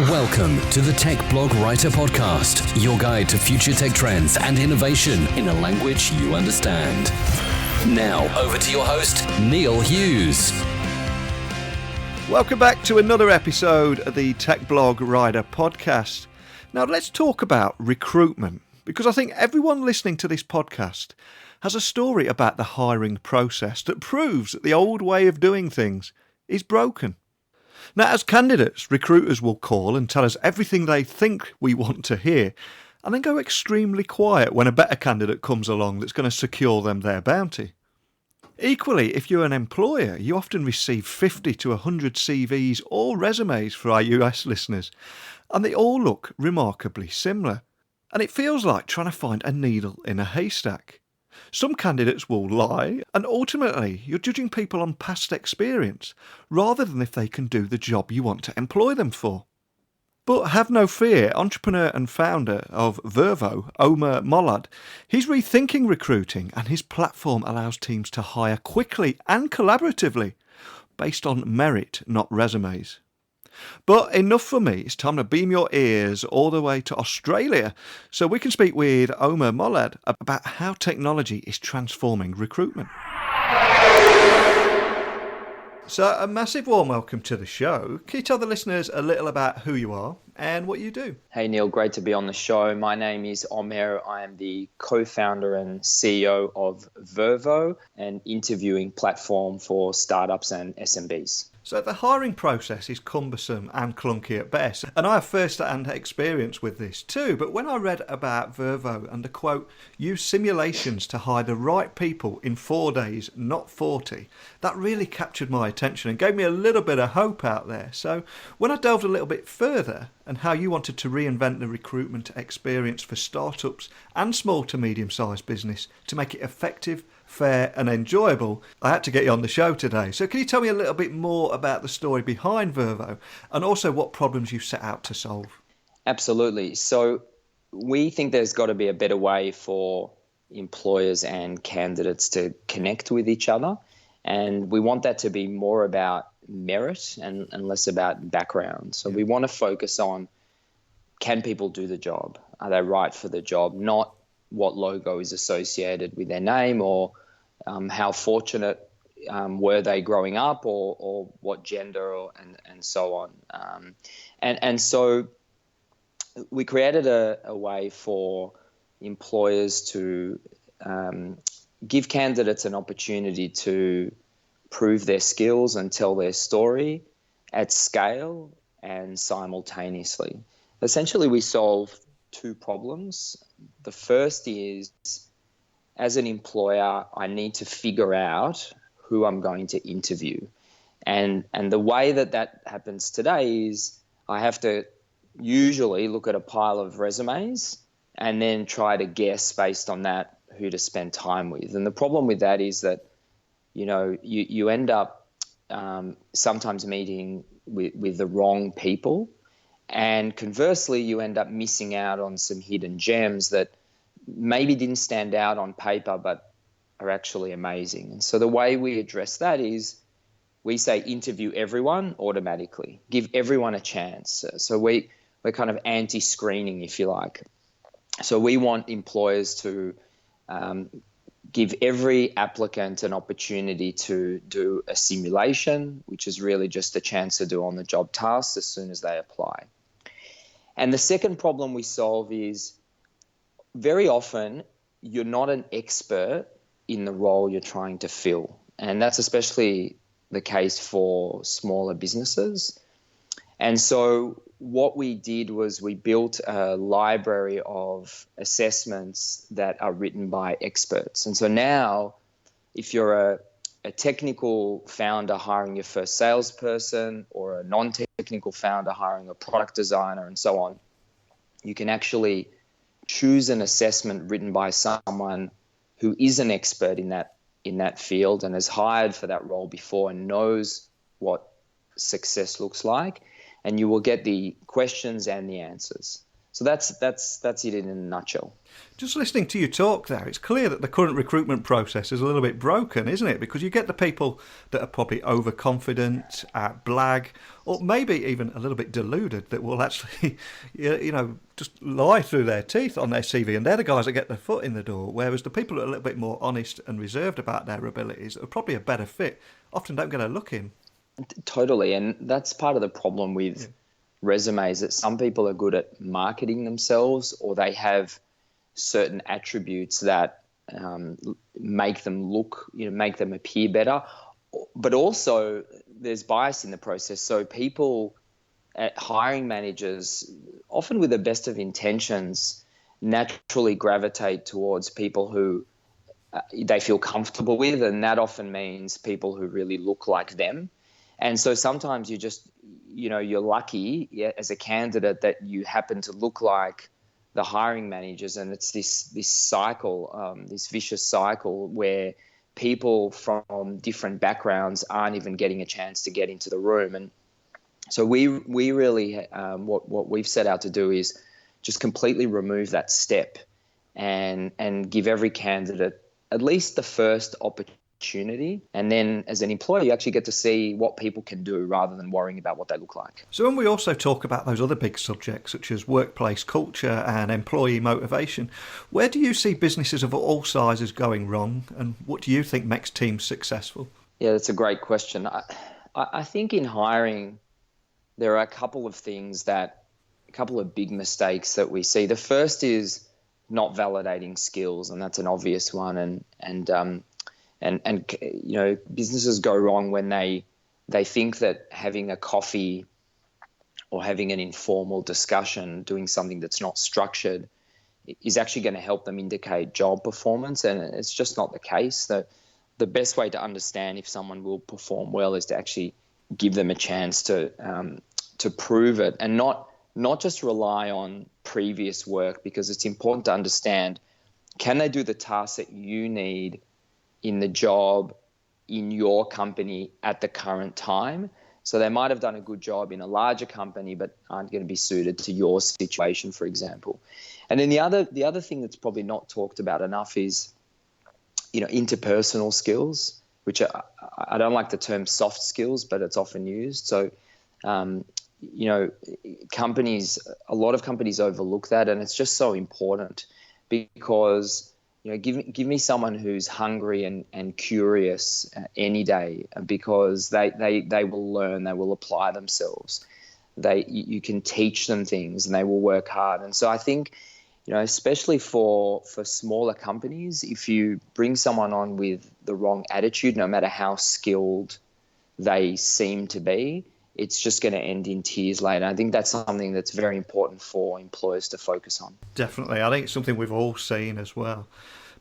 Welcome to the Tech Blog Writer Podcast, your guide to future tech trends and innovation in a language you understand. Now, over to your host, Neil Hughes. Welcome back to another episode of the Tech Blog Writer Podcast. Now, let's talk about recruitment, because I think everyone listening to this podcast has a story about the hiring process that proves that the old way of doing things is broken. Now, as candidates, recruiters will call and tell us everything they think we want to hear, and then go extremely quiet when a better candidate comes along that's going to secure them their bounty. Equally, if you're an employer, you often receive 50 to 100 CVs or resumes for our US listeners, and they all look remarkably similar. And it feels like trying to find a needle in a haystack. Some candidates will lie, and ultimately you're judging people on past experience rather than if they can do the job you want to employ them for. But have no fear, entrepreneur and founder of Vervoe, Omer Molad, he's rethinking recruiting, and his platform allows teams to hire quickly and collaboratively based on merit, not resumes. But enough for me, it's time to beam your ears all the way to Australia so we can speak with Omer Molad about how technology is transforming recruitment. So a massive warm welcome to the show. Can you tell the listeners a little about who you are and what you do? Hey Neil, great to be on the show. My name is Omer. I am the co-founder and CEO of Vervoe, an interviewing platform for startups and SMBs. So the hiring process is cumbersome and clunky at best, and I have first-hand experience with this too, but when I read about Vervoe and the quote, use simulations to hire the right people in 4 days, not 40, that really captured my attention and gave me a little bit of hope out there. So when I delved a little bit further and how you wanted to reinvent the recruitment experience for startups and small to medium-sized business to make it effective, fair and enjoyable, I had to get you on the show today. So can you tell me a little bit more about the story behind Vervoe and also what problems you set out to solve? Absolutely. So we think there's got to be a better way for employers and candidates to connect with each other. And we want that to be more about merit and less about background. So we want to focus on, can people do the job? Are they right for the job? Not what logo is associated with their name or how fortunate were they growing up or what gender and so on. And so we created a way for employers to give candidates an opportunity to prove their skills and tell their story at scale and simultaneously. Essentially, we solve two problems. The first is, as an employer, I need to figure out who I'm going to interview. And the way that happens today is I have to usually look at a pile of resumes and then try to guess based on that who to spend time with. And the problem with that is that, you know, you end up sometimes meeting with the wrong people. And conversely, you end up missing out on some hidden gems that maybe didn't stand out on paper, but are actually amazing. And so the way we address that is we say interview everyone automatically, give everyone a chance. So we're kind of anti-screening, if you like. So we want employers to give every applicant an opportunity to do a simulation, which is really just a chance to do on-the-job tasks as soon as they apply. And the second problem we solve is very often you're not an expert in the role you're trying to fill. And that's especially the case for smaller businesses. And so what we did was we built a library of assessments that are written by experts. And so now, if you're a technical founder hiring your first salesperson or a non-technical founder hiring a product designer and so on, you can actually choose an assessment written by someone who is an expert in that field and has hired for that role before and knows what success looks like. And you will get the questions and the answers. So that's it in a nutshell. Just listening to you talk there, it's clear that the current recruitment process is a little bit broken, isn't it? Because you get the people that are probably overconfident, blag, or maybe even a little bit deluded that will actually, just lie through their teeth on their CV, and they're the guys that get their foot in the door, whereas the people that are a little bit more honest and reserved about their abilities are probably a better fit, often don't get a look in. Totally, and that's part of the problem with resumes, that some people are good at marketing themselves, or they have certain attributes that make them look, make them appear better. But also there's bias in the process. So people, hiring managers, often with the best of intentions, naturally gravitate towards people who they feel comfortable with, and that often means people who really look like them. And so sometimes you just, you're lucky as a candidate that you happen to look like the hiring managers, and it's this cycle, this vicious cycle where people from different backgrounds aren't even getting a chance to get into the room. And so we really, what we've set out to do is just completely remove that step and give every candidate at least the first opportunity. And then as an employer, you actually get to see what people can do rather than worrying about what they look like. So when we also talk about those other big subjects such as workplace culture and employee motivation, where do you see businesses of all sizes going wrong, and what do you think makes teams successful? Yeah, that's a great question. I think in hiring, there are a couple of big mistakes that we see. The first is not validating skills, and that's an obvious one. And businesses go wrong when they think that having a coffee or having an informal discussion, doing something that's not structured, is actually going to help them indicate job performance, and it's just not the case. The best way to understand if someone will perform well is to actually give them a chance to prove it, and not just rely on previous work, because it's important to understand, can they do the tasks that you need in the job in your company at the current time? So they might have done a good job in a larger company but aren't going to be suited to your situation, for example. And then the other thing that's probably not talked about enough is, interpersonal skills, which I don't like the term soft skills, but it's often used. So, a lot of companies overlook that, and it's just so important, because give me someone who's hungry and curious any day, because they will learn, they will apply themselves. You can teach them things and they will work hard. And so I think, especially for smaller companies, if you bring someone on with the wrong attitude, no matter how skilled they seem to be, it's just going to end in tears later. I think that's something that's very important for employers to focus on. Definitely. I think it's something we've all seen as well.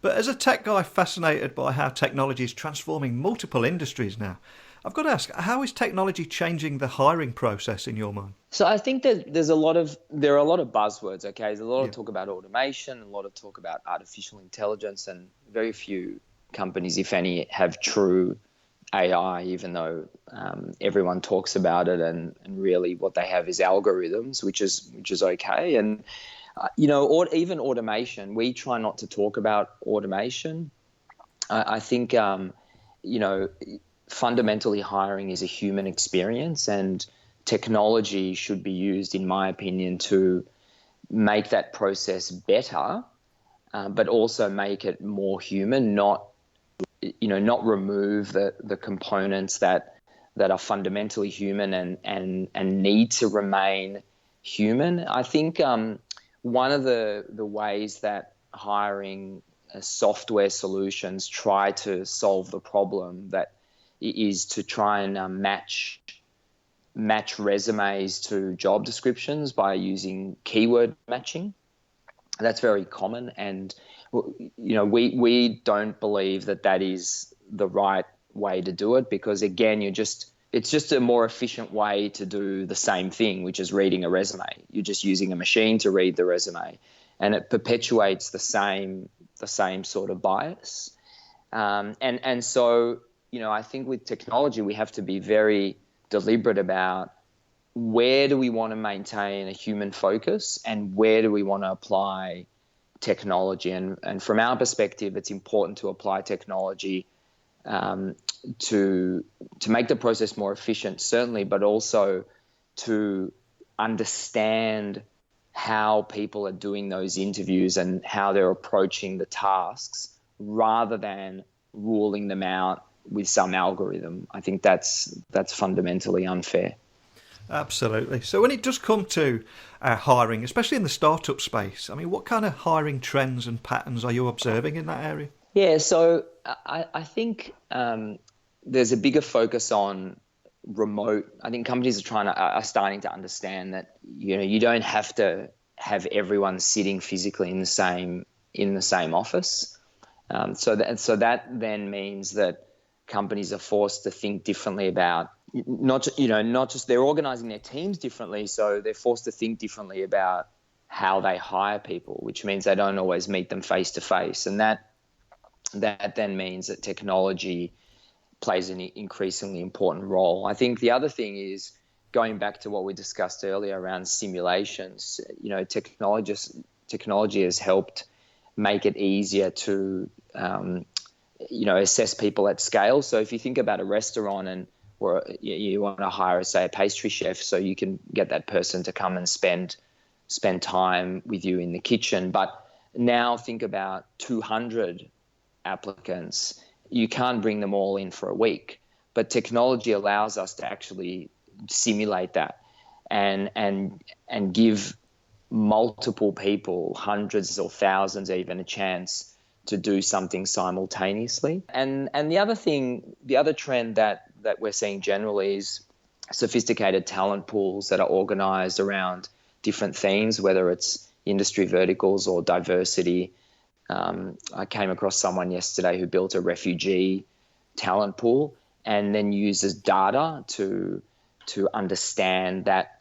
But as a tech guy fascinated by how technology is transforming multiple industries now, I've got to ask, how is technology changing the hiring process in your mind? So I think that there are a lot of buzzwords, okay? There's a lot of talk about automation, a lot of talk about artificial intelligence, and very few companies, if any, have true AI, even though everyone talks about it, and really what they have is algorithms, which is okay. And or even automation, we try not to talk about automation. I think fundamentally hiring is a human experience, and technology should be used, in my opinion, to make that process better, but also make it more human, not remove the components that are fundamentally human and need to remain human. I think one of the ways that hiring software solutions try to solve the problem that is to try and match resumes to job descriptions by using keyword matching. That's very common, and we don't believe that is the right way to do it, because again, it's just a more efficient way to do the same thing, which is reading a resume. You're just using a machine to read the resume, and it perpetuates the same sort of bias. And so, I think with technology, we have to be very deliberate about where do we want to maintain a human focus and where do we want to apply technology? And from our perspective, it's important to apply technology to make the process more efficient, certainly, but also to understand how people are doing those interviews and how they're approaching the tasks rather than ruling them out with some algorithm. I think that's fundamentally unfair. Absolutely. So when it does come to hiring, especially in the startup space, I mean, what kind of hiring trends and patterns are you observing in that area? Yeah, so I think there's a bigger focus on remote. I think companies are starting to understand that you don't have to have everyone sitting physically in the same office. So that then means that companies are forced to think differently about not just they're organizing their teams differently. So they're forced to think differently about how they hire people, which means they don't always meet them face to face, and that then means that technology plays an increasingly important role. I think the other thing is going back to what we discussed earlier around simulations. Technology has helped make it easier to assess people at scale. So if you think about a restaurant and where you want to hire, say, a pastry chef, so you can get that person to come and spend time with you in the kitchen. But now think about 200 applicants. You can't bring them all in for a week, but technology allows us to actually simulate that and give multiple people, hundreds or thousands even, a chance to do something simultaneously. And the other trend that we're seeing generally is sophisticated talent pools that are organized around different themes, whether it's industry verticals or diversity. I came across someone yesterday who built a refugee talent pool and then uses data to understand that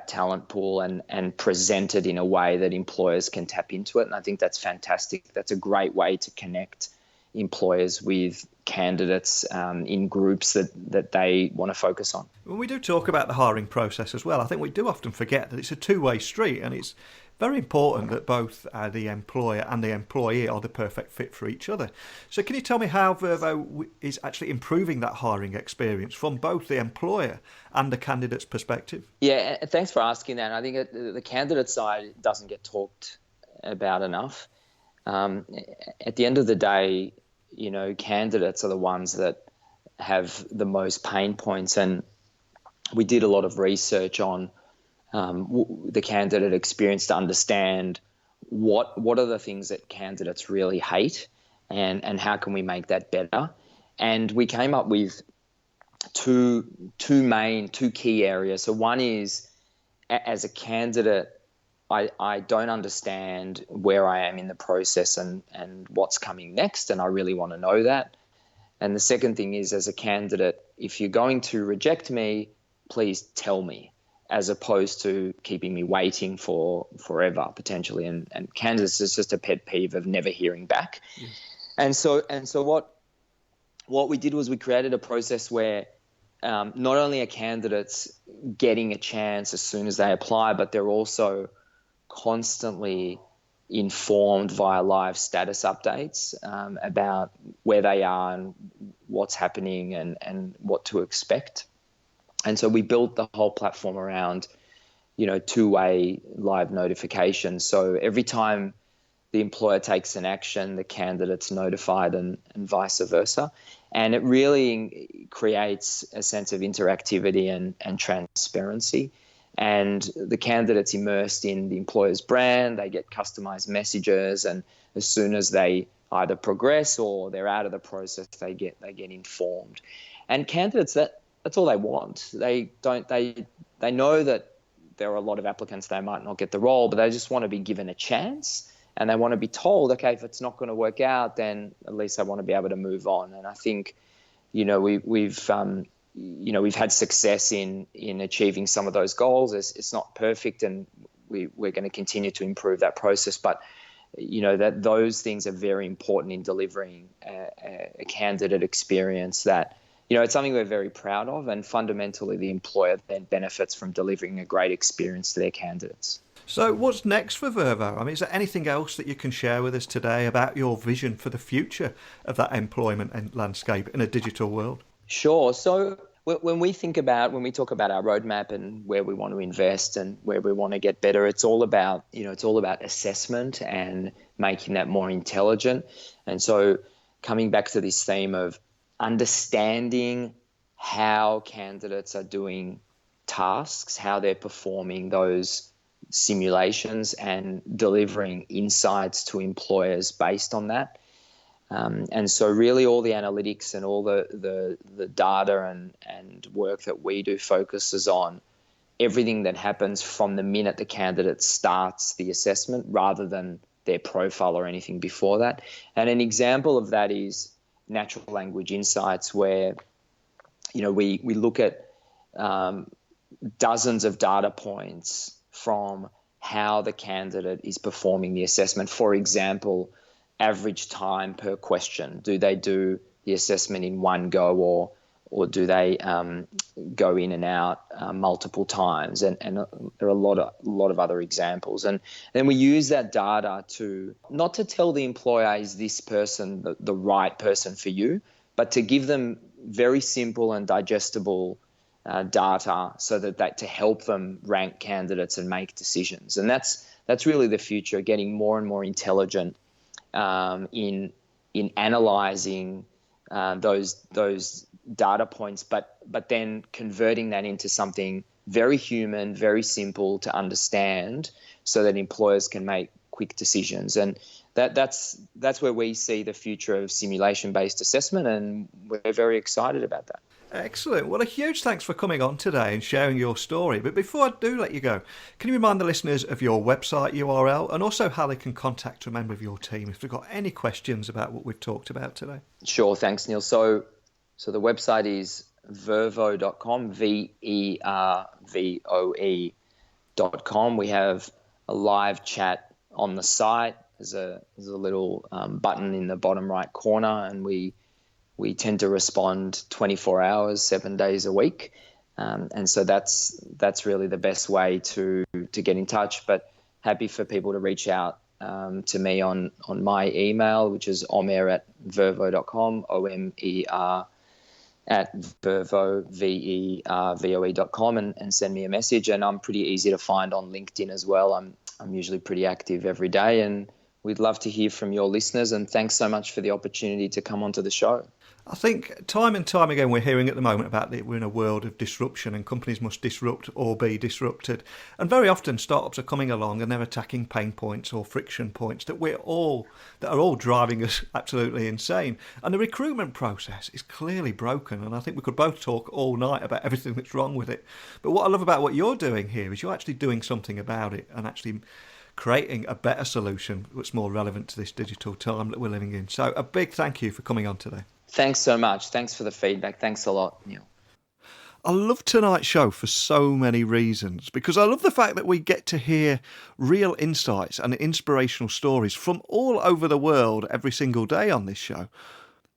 talent pool and present it in a way that employers can tap into it. And I think that's fantastic. That's a great way to connect employers with candidates in groups that they want to focus on. When we do talk about the hiring process as well, I think we do often forget that it's a two-way street, and it's very important that both the employer and the employee are the perfect fit for each other. So can you tell me how Vervoe is actually improving that hiring experience from both the employer and the candidate's perspective? Yeah, thanks for asking that. I think the candidate side doesn't get talked about enough. At the end of the day, candidates are the ones that have the most pain points, and we did a lot of research on the candidate experience to understand what are the things that candidates really hate and how can we make that better. And we came up with two key areas. So one is, as a candidate, I don't understand where I am in the process and what's coming next, and I really want to know that. And the second thing is, as a candidate, if you're going to reject me, please tell me, as opposed to keeping me waiting for forever potentially. And candidates is just a pet peeve of never hearing back. Yes. And so what we did was we created a process where not only are candidates getting a chance as soon as they apply, but they're also constantly informed via live status updates about where they are and what's happening and what to expect. And so we built the whole platform around, two-way live notifications. So every time the employer takes an action, the candidate's notified and vice versa. And it really creates a sense of interactivity and transparency. And the candidate's immersed in the employer's brand, they get customized messages, and as soon as they either progress or they're out of the process, they get informed. And candidates, that's all they want. They know that there are a lot of applicants, they might not get the role, but they just want to be given a chance, and they want to be told, okay, if it's not going to work out, then at least I want to be able to move on. And I think, we've had success in achieving some of those goals. It's not perfect, and we're going to continue to improve that process. But that those things are very important in delivering a candidate experience that it's something we're very proud of, and fundamentally the employer then benefits from delivering a great experience to their candidates. So what's next for Vervoe? I mean, is there anything else that you can share with us today about your vision for the future of that employment and landscape in a digital world? Sure. So when we talk about our roadmap and where we want to invest and where we want to get better, it's all about assessment and making that more intelligent. And so coming back to this theme of understanding how candidates are doing tasks, how they're performing those simulations, and delivering insights to employers based on that. And so really all the analytics and all the data and work that we do focuses on everything that happens from the minute the candidate starts the assessment rather than their profile or anything before that. And an example of that is natural language insights, where we look at dozens of data points from how the candidate is performing the assessment. For example, average time per question. Do they do the assessment in one go, or do they go in and out multiple times? And there are a lot of other examples. And then we use that data to not to tell the employer, is this person the right person for you, but to give them very simple and digestible data so that to help them rank candidates and make decisions. And that's really the future, getting more and more intelligent in analyzing those data points, but then converting that into something very human, very simple to understand, so that employers can make quick decisions. And that's where we see the future of simulation-based assessment, and we're very excited about that. Excellent. Well, a huge thanks for coming on today and sharing your story. But before I do let you go, can you remind the listeners of your website URL and also how they can contact a member of your team if they've got any questions about what we've talked about today? Sure. Thanks, Neil. So the website is vervoe.com, vervoe.com. We have a live chat on the site. There's a little button in the bottom right corner, and we tend to respond 24 hours, 7 days a week. And so that's really the best way to get in touch. But happy for people to reach out to me on my email, which is omer@vervoe.com, OMER @vervoe, VERVOE.com, and send me a message. And I'm pretty easy to find on LinkedIn as well. I'm usually pretty active every day, and we'd love to hear from your listeners. And thanks so much for the opportunity to come onto the show. I think time and time again we're hearing at the moment about that we're in a world of disruption and companies must disrupt or be disrupted. And very often startups are coming along and they're attacking pain points or friction points that are all driving us absolutely insane. And the recruitment process is clearly broken, and I think we could both talk all night about everything that's wrong with it. But what I love about what you're doing here is you're actually doing something about it and actually creating a better solution that's more relevant to this digital time that we're living in. So a big thank you for coming on today. Thanks so much. Thanks for the feedback. Thanks a lot, Neil. I love tonight's show for so many reasons, because I love the fact that we get to hear real insights and inspirational stories from all over the world every single day on this show.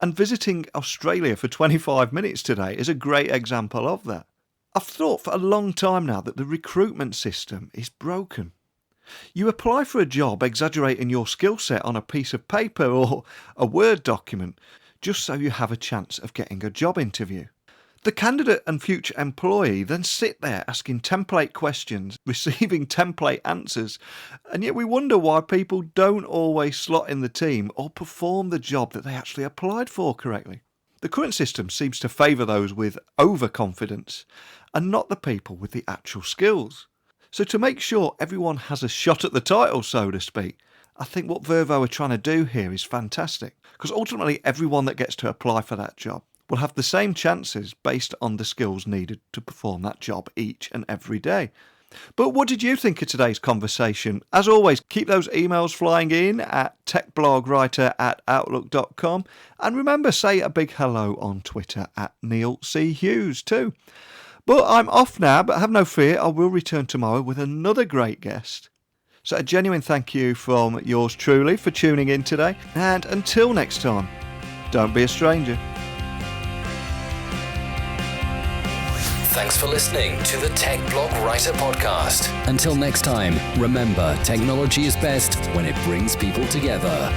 And visiting Australia for 25 minutes today is a great example of that. I've thought for a long time now that the recruitment system is broken. You apply for a job exaggerating your skill set on a piece of paper or a Word document just so you have a chance of getting a job interview. The candidate and future employee then sit there asking template questions, receiving template answers, and yet we wonder why people don't always slot in the team or perform the job that they actually applied for correctly. The current system seems to favour those with overconfidence and not the people with the actual skills. So to make sure everyone has a shot at the title, so to speak, I think what Vervoe are trying to do here is fantastic, because ultimately everyone that gets to apply for that job will have the same chances based on the skills needed to perform that job each and every day. But what did you think of today's conversation? As always, keep those emails flying in at techblogwriter@outlook.com, and remember, say a big hello on Twitter at Neil C. Hughes too. But I'm off now, but have no fear, I will return tomorrow with another great guest. So a genuine thank you from yours truly for tuning in today, and until next time, don't be a stranger. Thanks for listening to the Tech Blog Writer Podcast. Until next time, remember, technology is best when it brings people together.